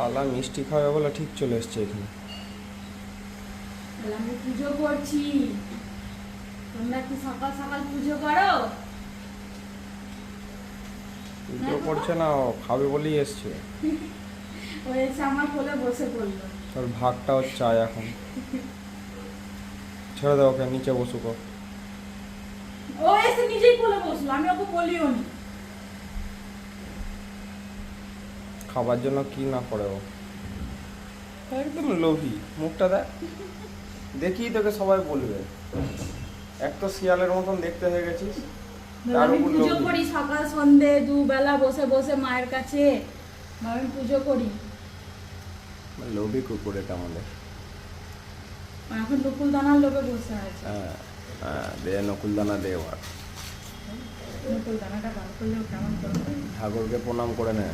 আলা মিষ্টি খাবে বলে ঠিক চলে এসছে এখানে। আমি পুজো করছি, তোমরা কি সকাল সকাল পুজো করো? পুজো করছে না, ও খাবে বলেই এসছে। ও এসে আমার কোলে বসে পড়লো। তোর ভাগটাও চাই এখন। ছেড়ে দাও ওকে, নিচে বসুক ও। ও এসে নিজেই কোলে বসলো, আমি ওকে বলিও নি। খাবার জন্য কি না করে ও, একদম লোভী। মুখটা দেখ, দেখি তোকে সবাই বলবে এক তো শিয়ালের মতন দেখতে হয়ে গেছিস, তার আমি উপর পুজো লোভী। করি সকাল সন্ধে দুবেলা বসে বসে মায়ের কাছে, আমি পুজো করি। লোভী কুকুরে আমাদের। এখন নকুল দানার লোভে বসে আছে। হ্যাঁ হ্যাঁ, দে নকুলদানা দে এবার। নকুল দানাটা বার করলেও কেমন করবে? ঠাকুরকে প্রণাম করে নে।